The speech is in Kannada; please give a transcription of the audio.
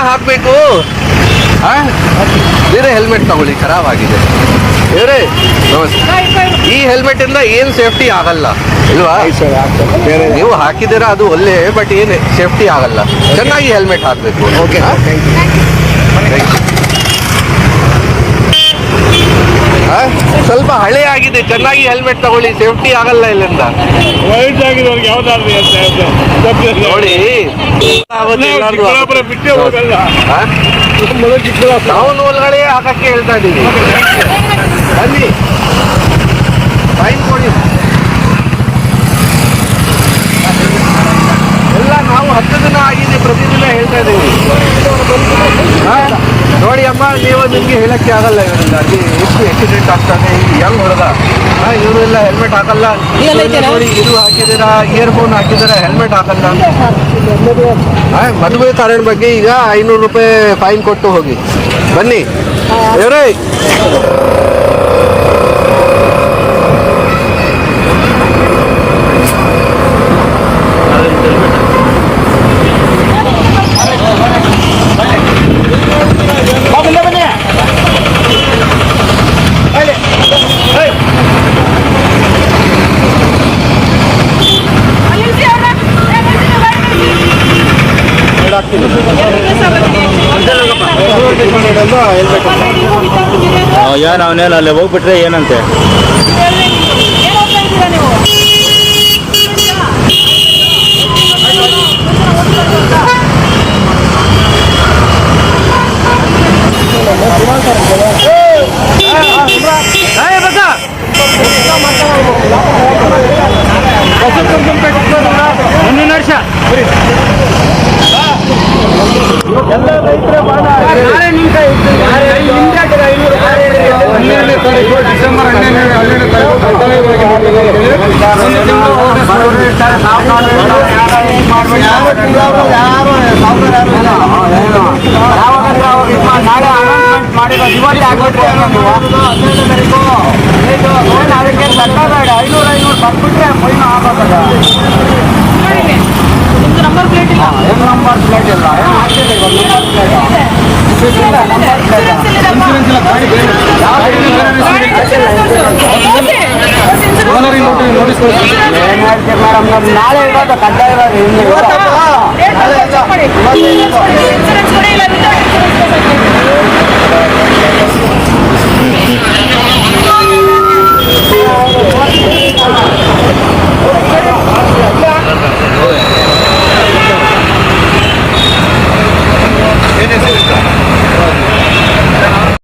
ಹಾಕಬೇಕು. ಬೇರೆ ಹೆಲ್ಮೆಟ್ ತಗೊಳ್ಳಿ, ಖರಾಬ್ ಆಗಿದೆ. ಇವರೇ ನಮಸ್ತೆ. ಈ ಹೆಲ್ಮೆಟ್ ಇಂದ ಏನು ಸೇಫ್ಟಿ ಆಗಲ್ಲ ಇಲ್ವಾ? ನೀವು ಹಾಕಿದ್ದೀರಾ ಅದು ಒಳ್ಳೆ, ಬಟ್ ಏನು ಸೇಫ್ಟಿ ಆಗಲ್ಲ. ಚೆನ್ನಾಗಿ ಹೆಲ್ಮೆಟ್ ಹಾಕಬೇಕು. ಓಕೆ, ಸ್ವಲ್ಪ ಹಳೆ ಆಗಿದೆ, ಚೆನ್ನಾಗಿ ಹೆಲ್ಮೆಟ್ ತಗೊಳ್ಳಿ, ಸೇಫ್ಟಿ ಆಗಲ್ಲ ಇಲ್ಲಿಂದ. ನೋಡಿ ಟೌನ್ ಒಳಗಡೆ ಹಾಕಕ್ಕೆ ಹೇಳ್ತಾ ಇದ್ದೀವಿ. ಬನ್ನಿ, ಫೈನ್ ಕೊಡಿ. ಎಲ್ಲ ನಾವು 10 ದಿನ ಆಗಿದೆ, ಪ್ರತಿದಿನ ಹೇಳ್ತಾ ಇದ್ದೀವಿ. ನೋಡಿ ಅಮ್ಮ, ನಿಮ್ಗೆ ಹೇಳಕ್ಕೆ ಆಗಲ್ಲ ಇವರಿಂದ ಅಲ್ಲಿ ಎಷ್ಟು ಆಕ್ಸಿಡೆಂಟ್ ಆಗ್ತದೆ. ಹೆಂಗ್ ಹೊಡೆದ ಇವರೆಲ್ಲ ಹೆಲ್ಮೆಟ್ ಹಾಕಲ್ಲ. ನೋಡಿ, ಇದು ಹಾಕಿದ್ದೀರಾ, ಇಯರ್ಫೋನ್ ಹಾಕಿದ್ದೀರಾ, ಹೆಲ್ಮೆಟ್ ಹಾಕಲ್ಲ. ಮದುವೆ ಕಾರಣ ಬಗ್ಗೆ ಈಗ 500 ರೂಪಾಯಿ ಫೈನ್ ಕೊಟ್ಟು ಹೋಗಿ. ಬನ್ನಿ ಇವರೇ. ಏನು ಅವನೇನು ಅಲ್ಲಿ ಹೋಗ್ಬಿಟ್ರೆ ಏನಂತೆ? ಎಲ್ಲ ರೈತರ ಬಾಣ ಡಿಸೆಂಬರ್ 12 ಮಾಡಿರೋ ದಿವಾಳಿ ಆಗ್ಬಿಟ್ರೆ ಅದಕ್ಕೆ ಸರ್ಕಾರ ಬೇಡ. 500 ಬಂದ್ಬಿಟ್ರೆ ಫೈನ್ ಆಗಬೇಕಲ್ಲ. ನಂಬರ್ ಪ್ಲೇಟ್ ಇಲ್ಲ, ನಂಬರ್ ಪ್ಲೇಟ್ ಇಲ್ಲ, ಮೇಡಮ್. ನಾಳೆ ಇರೋದು ಕಡ್ಡಾಯ.